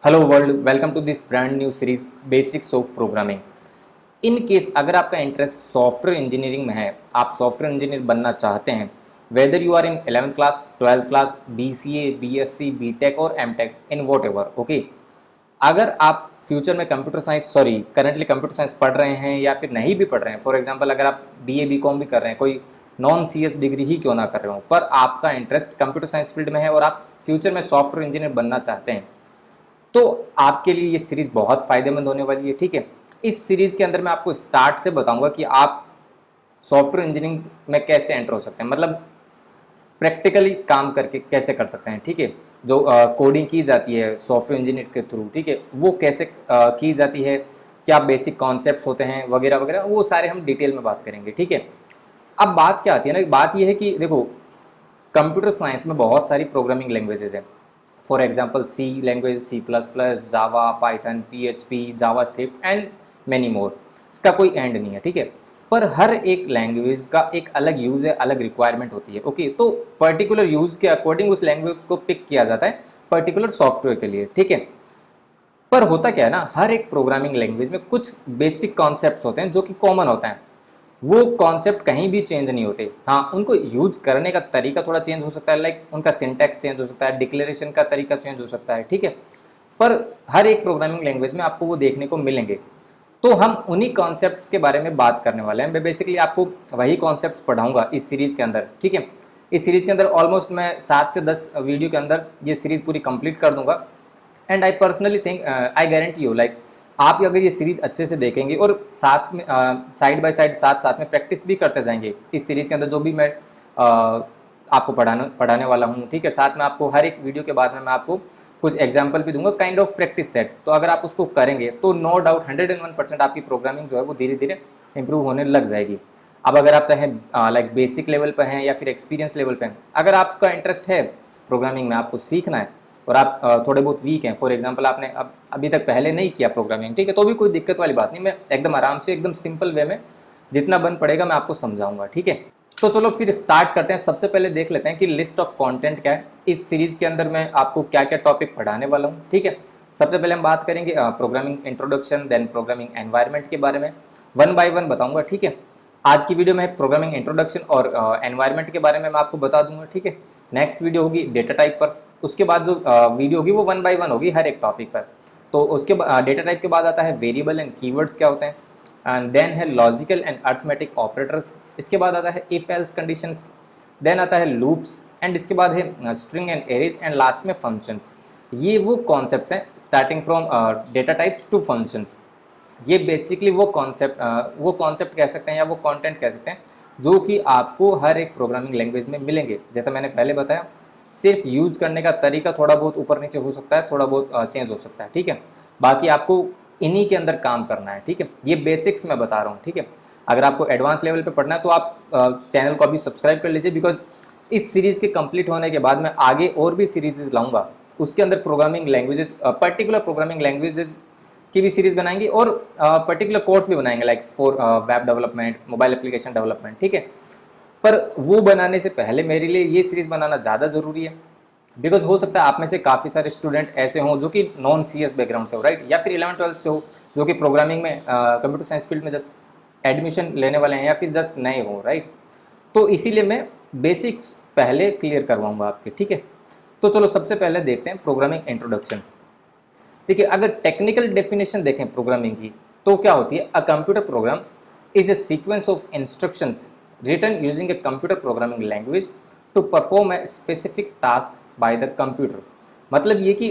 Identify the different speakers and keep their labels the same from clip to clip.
Speaker 1: Hello world, welcome to this brand new series basics of programming. In case अगर आपका interest software engineering में है, आप software engineer बनना चाहते हैं, whether you are in 11th class, 12th class, BCA, BSc, BTech और MTech in whatever, okay. अगर आप फ्यूचर में computer science currently computer science पढ़ रहे हैं या फिर नहीं भी पढ़ रहे हैं, फॉर एग्जांपल अगर आप BA BCom भी कर रहे हैं, कोई नॉन CS डिग्री ही क्यों ना कर रहे हो, पर आपका इंटरेस्ट कंप्यूटर साइंस फील्ड में है और आप फ्यूचर में सॉफ्टवेयर इंजीनियर बनना चाहते हैं, तो आपके लिए ये सीरीज़ बहुत फ़ायदेमंद होने वाली है। ठीक है, इस सीरीज़ के अंदर मैं आपको स्टार्ट से बताऊंगा कि आप सॉफ्टवेयर इंजीनियरिंग में कैसे एंटर हो सकते हैं, मतलब प्रैक्टिकली काम करके कैसे कर सकते हैं। ठीक है, जो कोडिंग की जाती है सॉफ्टवेयर इंजीनियर के थ्रू, ठीक है, वो कैसे की जाती है, क्या बेसिक कॉन्सेप्ट्स होते हैं वगैरह वगैरह, वो सारे हम डिटेल में बात करेंगे। ठीक है, अब बात क्या आती है ना, बात ये है कि देखो, कंप्यूटर साइंस में बहुत सारी प्रोग्रामिंग लैंग्वेजेस हैं। For example C language, C++, Java, Python, PHP, JavaScript and many more. इसका कोई एंड नहीं है। ठीक है, पर हर एक लैंग्वेज का एक अलग यूज़ है, अलग रिक्वायरमेंट होती है। ओके, तो पर्टिकुलर यूज़ के अकॉर्डिंग उस लैंग्वेज को पिक किया जाता है पर्टिकुलर सॉफ्टवेयर के लिए। ठीक है, पर होता क्या है ना, हर एक प्रोग्रामिंग लैंग्वेज में कुछ बेसिक कॉन्सेप्ट्स होते हैं जो कि कॉमन होते हैं। वो कॉन्सेप्ट कहीं भी चेंज नहीं होते। हाँ, उनको यूज करने का तरीका थोड़ा चेंज हो सकता है, लाइक उनका सिंटैक्स चेंज हो सकता है, डिक्लेरेशन का तरीका चेंज हो सकता है। ठीक है, पर हर एक प्रोग्रामिंग लैंग्वेज में आपको वो देखने को मिलेंगे। तो हम उन्हीं कॉन्सेप्ट्स के बारे में बात करने वाले हैं। मैं बेसिकली आपको वही कॉन्सेप्ट्स पढ़ाऊंगा इस सीरीज़ के अंदर। ठीक है, इस सीरीज़ के अंदर ऑलमोस्ट मैं 7 से 10 वीडियो के अंदर ये सीरीज़ पूरी कंप्लीट कर दूंगा। And I personally think, I guarantee you, like आप अगर ये सीरीज़ अच्छे से देखेंगे और साथ में साइड बाय साइड साथ में प्रैक्टिस भी करते जाएंगे इस सीरीज़ के अंदर, जो भी मैं आपको पढ़ाने वाला हूँ। ठीक है, साथ में आपको हर एक वीडियो के बाद में मैं आपको कुछ एग्जाम्पल भी दूंगा, काइंड ऑफ प्रैक्टिस सेट। तो अगर आप उसको करेंगे तो नो डाउट 101% आपकी प्रोग्रामिंग जो है वो धीरे धीरे इंप्रूव होने लग जाएगी। अब अगर आप चाहें लाइक बेसिक लेवल पर हैं या फिर एक्सपीरियंस लेवल पर हैं, अगर आपका इंटरेस्ट है प्रोग्रामिंग में, आपको सीखना है और आप थोड़े बहुत वीक हैं, फॉर एग्जांपल आपने अभी तक पहले नहीं किया प्रोग्रामिंग, ठीक है, तो भी कोई दिक्कत वाली बात नहीं। मैं एकदम आराम से, एकदम सिंपल वे में जितना बन पड़ेगा मैं आपको समझाऊंगा। ठीक है, तो चलो फिर स्टार्ट करते हैं। सबसे पहले देख लेते हैं कि लिस्ट ऑफ कंटेंट क्या है, इस सीरीज़ के अंदर मैं आपको क्या क्या टॉपिक पढ़ाने वाला हूँ। ठीक है, सबसे पहले हम बात करेंगे programming introduction, then programming environment के बारे में वन बाय वन बताऊँगा। ठीक है, आज की वीडियो में प्रोग्रामिंग इंट्रोडक्शन और एनवायरनमेंट के बारे में मैं आपको बता दूंगा। ठीक है, नेक्स्ट वीडियो होगी डेटा टाइप पर, उसके बाद जो वीडियो होगी वो वन बाय वन होगी हर एक टॉपिक पर। तो उसके डेटा टाइप के बाद आता है वेरिएबल एंड कीवर्ड्स क्या होते हैं, एंड देन है लॉजिकल एंड अर्थमेटिक ऑपरेटर्स, इसके बाद आता है इफ एल्स कंडीशंस, देन आता है लूप्स, एंड इसके बाद है string and arrays, and last में फंक्शंस। ये वो कॉन्सेप्ट्स हैं starting from data types to functions. ये बेसिकली वो कॉन्सेप्ट कह सकते हैं या वो कंटेंट कह सकते हैं जो कि आपको हर एक प्रोग्रामिंग लैंग्वेज में मिलेंगे। जैसा मैंने पहले बताया, सिर्फ यूज़ करने का तरीका थोड़ा बहुत ऊपर नीचे हो सकता है, थोड़ा बहुत चेंज हो सकता है। ठीक है, बाकी आपको इन्हीं के अंदर काम करना है। ठीक है, ये बेसिक्स मैं बता रहा हूँ। ठीक है, अगर आपको एडवांस लेवल पे पढ़ना है तो आप चैनल को अभी सब्सक्राइब कर लीजिए, बिकॉज इस सीरीज़ के कंप्लीट होने के बाद मैं आगे और भी सीरीज़ लाऊंगा, उसके अंदर programming languages, particular programming languages की भी सीरीज़ बनाएंगे और पर्टिकुलर कोर्स भी बनाएंगे, like for web development, mobile application development. ठीक है, पर वो बनाने से पहले मेरे लिए ये सीरीज़ बनाना ज़्यादा ज़रूरी है, बिकॉज हो सकता है आप में से काफ़ी सारे स्टूडेंट ऐसे हों जो कि नॉन CS बैकग्राउंड से हो, राइट, या फिर 11th-12th से हो, जो कि प्रोग्रामिंग में कंप्यूटर साइंस फील्ड में जस्ट एडमिशन लेने वाले हैं या फिर जस्ट नए हो, राइट। तो इसीलिए मैं बेसिक्स पहले क्लियर करवाऊँगा आपके। ठीक है, तो चलो सबसे पहले देखते हैं प्रोग्रामिंग इंट्रोडक्शन। देखिए, अगर टेक्निकल डेफिनेशन देखें प्रोग्रामिंग की तो क्या होती है, a computer program is a sequence of instructions written using a computer programming language to perform a specific task by the computer. मतलब ये कि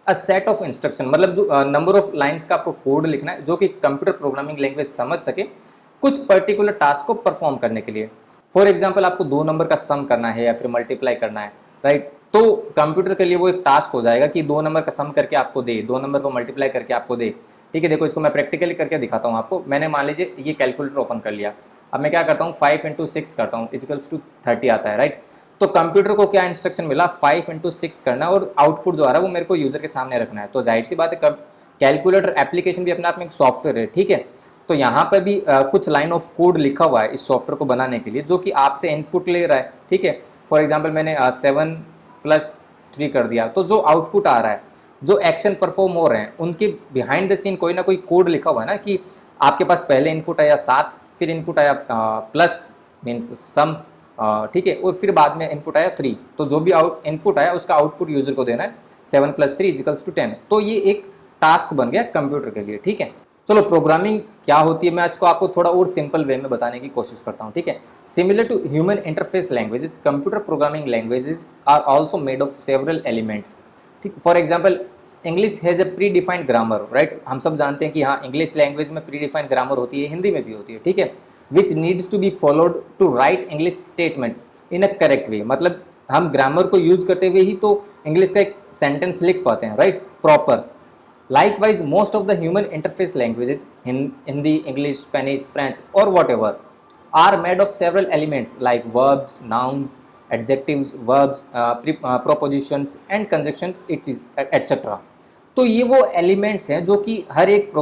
Speaker 1: अ सेट ऑफ इंस्ट्रक्शन, मतलब जो नंबर ऑफ लाइन्स का आपको कोड लिखना है जो कि कंप्यूटर प्रोग्रामिंग लैंग्वेज समझ सके कुछ पर्टिकुलर टास्क को परफॉर्म करने के लिए। फॉर एग्जाम्पल, आपको दो नंबर का सम करना है या फिर मल्टीप्लाई करना है, राइट, तो कंप्यूटर के लिए वो एक टास्क हो जाएगा कि दो नंबर का सम करके आपको दे, दो नंबर को मल्टीप्लाई करके आपको दे। ठीक है, देखो इसको मैं प्रैक्टिकली करके दिखाता हूँ आपको। मैंने मान लीजिए ये कैलकुलेटर ओपन कर लिया, अब मैं क्या करता हूँ, 5 × 6 करता हूँ, इक्वल्स टू 30 आता है, राइट। तो कंप्यूटर को क्या इंस्ट्रक्शन मिला, 5 × 6 करना, और आउटपुट जो आ रहा है वो मेरे को यूजर के सामने रखना है। तो जाहिर सी बात है, कैलकुलेटर एप्लीकेशन भी अपने आप में एक सॉफ्टवेयर है। ठीक है, तो यहाँ पर भी कुछ लाइन ऑफ कोड लिखा हुआ है इस सॉफ्टवेयर को बनाने के लिए, जो कि आपसे इनपुट ले रहा है। ठीक है, फॉर एग्जाम्पल मैंने 7 + 3 कर दिया, तो जो आउटपुट आ रहा है जो एक्शन परफॉर्म हो रहे हैं उनके बिहाइंड द सीन कोई ना कोई कोड लिखा हुआ है ना, कि आपके पास पहले इनपुट आया 7, फिर इनपुट आया प्लस मीन्स सम, ठीक है, और फिर बाद में इनपुट आया 3, तो जो भी इनपुट आया उसका आउटपुट यूजर को देना है 7 + 3 = 10। तो ये एक टास्क बन गया कंप्यूटर के लिए, ठीक है। चलो प्रोग्रामिंग क्या होती है मैं इसको आपको थोड़ा और सिंपल वे में बताने की कोशिश करता हूँ, ठीक है। Similar to human interface languages, computer programming languages are also made of several elements, ठीक। For example English has a predefined grammar, right. हम सब जानते हैं कि हाँ इंग्लिश लैंग्वेज में प्री डिफाइंड ग्रामर होती है, हिंदी में भी होती है, ठीक है। Which needs to be followed to write English statement in a correct way, मतलब हम ग्रामर को यूज करते हुए ही तो इंग्लिश का एक सेंटेंस लिख पाते हैं, right, proper. Likewise, most of the human interface languages, Hindi, English, Spanish, French, or whatever, are made of several elements like verbs, nouns, adjectives, verbs, propositions, and conjunction, etc. तो ये वो elements हैं जो कि हर एक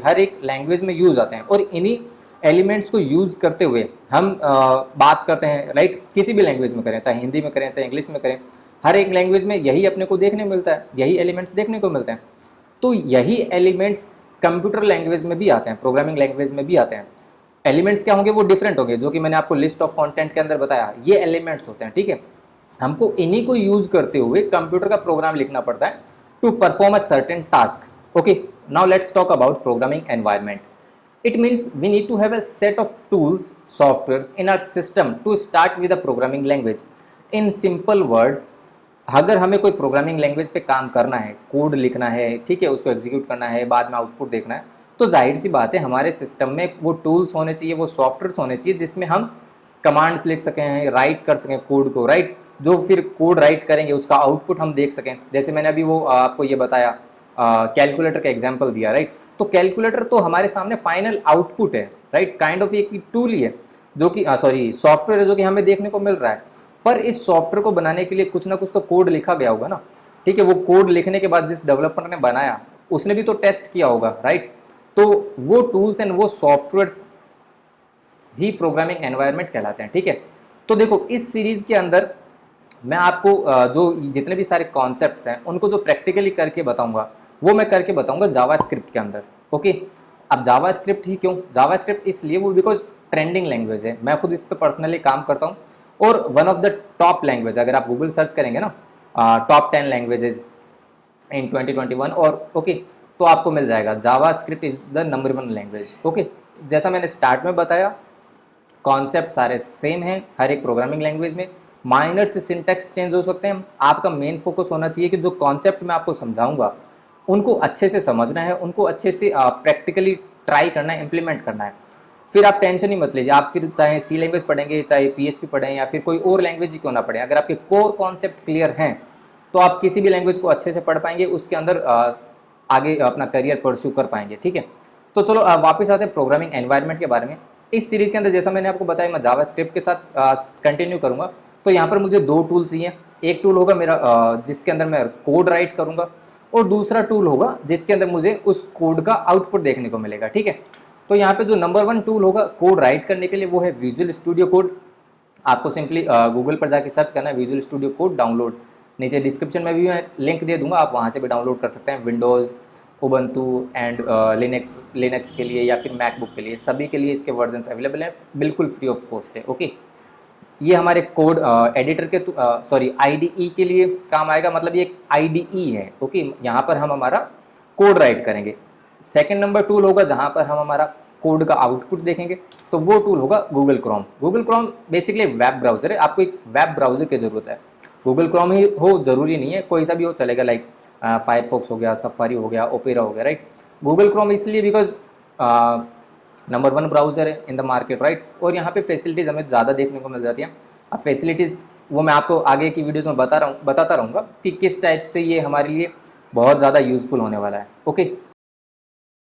Speaker 1: हर एक लैंग्वेज में use आते हैं, और इन्हीं एलिमेंट्स को यूज करते हुए हम बात करते हैं, राइट। किसी भी लैंग्वेज में करें, चाहे हिंदी में करें चाहे इंग्लिश में करें, हर एक लैंग्वेज में यही अपने को देखने को मिलता है, यही एलिमेंट्स देखने को मिलते हैं। तो यही एलिमेंट्स कंप्यूटर लैंग्वेज में भी आते हैं, प्रोग्रामिंग लैंग्वेज में भी आते हैं। एलिमेंट्स क्या होंगे, वो डिफरेंट होंगे, जो कि मैंने आपको लिस्ट ऑफ कंटेंट के अंदर बताया, ये एलिमेंट्स होते हैं, ठीक है। हमको इन्हीं को यूज करते हुए कंप्यूटर का प्रोग्राम लिखना पड़ता है to perform a certain task. Okay, now let's talk about programming environment. It means we need to have a set of tools, softwares in our system to start with a programming language. In simple words, अगर हमें कोई programming language पे काम करना है, code लिखना है, ठीक है, उसको एग्जीक्यूट करना है, बाद में आउटपुट देखना है, तो जाहिर सी बात है हमारे सिस्टम में वो टूल्स होने चाहिए, वो सॉफ्टवेयर्स होने चाहिए जिसमें हम कमांड्स लिख सकें, राइट कर सकें कोड को, राइट। जो फिर कोड राइट करेंगे उसका आउटपुट हम देख सकें। जैसे मैंने अभी वो आपको ये बताया, कैलकुलेटर का एग्जाम्पल दिया, राइट। तो कैलकुलेटर तो हमारे सामने फाइनल आउटपुट है, राइट, काइंड ऑफ एक टूल ही है जो कि सॉफ्टवेयर है जो कि हमें देखने को मिल रहा है। पर इस सॉफ्टवेयर को बनाने के लिए कुछ ना कुछ तो कोड लिखा गया होगा ना, ठीक है। वो कोड लिखने के बाद जिस डेवलपर ने बनाया उसने भी तो टेस्ट किया होगा, राइट। तो वो टूल्स एंड वो सॉफ्टवेयर्स ही प्रोग्रामिंग एनवायरनमेंट कहलाते हैं, ठीक है। तो देखो इस सीरीज़ के अंदर मैं आपको जो जितने भी सारे कॉन्सेप्ट्स हैं उनको जो प्रैक्टिकली करके बताऊंगा वो मैं करके बताऊंगा जावास्क्रिप्ट के अंदर, ओके। अब जावास्क्रिप्ट ही क्यों, जावास्क्रिप्ट इसलिए वो बिकॉज ट्रेंडिंग लैंग्वेज है, मैं खुद इस पर पर्सनली काम करता हूँ, और one of the top language, अगर आप गूगल सर्च करेंगे ना टॉप 10 लैंग्वेजेज इन 2021 और ओके, तो आपको मिल जाएगा JavaScript is the number 1 language, okay. जैसा मैंने स्टार्ट में बताया, कॉन्सेप्ट सारे सेम हैं हर एक प्रोग्रामिंग लैंग्वेज में, माइनर से सिंटैक्स चेंज हो सकते हैं। आपका मेन फोकस होना चाहिए कि जो कॉन्सेप्ट मैं आपको समझाऊंगा उनको अच्छे से समझना है, उनको अच्छे से प्रैक्टिकली ट्राई करना है, इम्प्लीमेंट करना है। फिर आप टेंशन ही मत लीजिए, आप फिर चाहे सी लैंग्वेज पढ़ेंगे, चाहे PHP पढ़ें, या फिर कोई और लैंग्वेज ही क्यों ना पढ़ें, अगर आपके कोर कॉन्सेप्ट क्लियर हैं तो आप किसी भी लैंग्वेज को अच्छे से पढ़ पाएंगे, उसके अंदर आगे अपना करियर परस्यू कर पाएंगे, ठीक है। तो चलो वापस आते हैं प्रोग्रामिंग एनवायरनमेंट के बारे में। इस सीरीज़ के अंदर जैसा मैंने आपको बताया, मैं जावास्क्रिप्ट के साथ कंटिन्यू करूँगा। तो यहाँ पर मुझे 2 टूल चाहिए, एक टूल होगा मेरा जिसके अंदर मैं कोड राइट करूँगा, और दूसरा टूल होगा जिसके अंदर मुझे उस कोड का आउटपुट देखने को मिलेगा, ठीक है। तो यहाँ पे जो नंबर 1 टूल होगा कोड राइट करने के लिए वो है विजुअल स्टूडियो कोड। आपको सिंपली गूगल पर जाके सर्च करना है विजुअल स्टूडियो कोड डाउनलोड, नीचे डिस्क्रिप्शन में भी मैं लिंक दे दूंगा, आप वहाँ से भी डाउनलोड कर सकते हैं। विंडोज़, उबंटू एंड लिनक्स के लिए या फिर मैकबुक के लिए, सभी के लिए इसके वर्जन्स अवेलेबल हैं, बिल्कुल फ्री ऑफ कॉस्ट है, ओके। ये हमारे कोड एडिटर के IDE के लिए काम आएगा, मतलब ये एक IDE है, ओके। यहाँ पर हम हमारा कोड राइट करेंगे। सेकंड नंबर टूल होगा जहाँ पर हम हमारा कोड का आउटपुट देखेंगे, तो वो टूल होगा Google Chrome. Google Chrome basically web browser है, आपको एक वेब ब्राउज़र की ज़रूरत है। गूगल क्रोम ही हो ज़रूरी नहीं है, कोई सा भी हो चलेगा, लाइक फायरफॉक्स हो गया, सफारी हो गया, ओपेरा हो गया, राइट। गूगल क्रोम इसलिए बिकॉज नंबर 1 ब्राउज़र है इन द मार्केट, राइट। और यहाँ पे फैसिलिटीज़ हमें ज़्यादा देखने को मिल जाती हैं। अब फैसिलिटीज़ वो मैं आपको आगे की वीडियोज़ में बताता रहूँगा कि किस टाइप से ये हमारे लिए बहुत ज़्यादा यूज़फुल होने वाला है, ओके।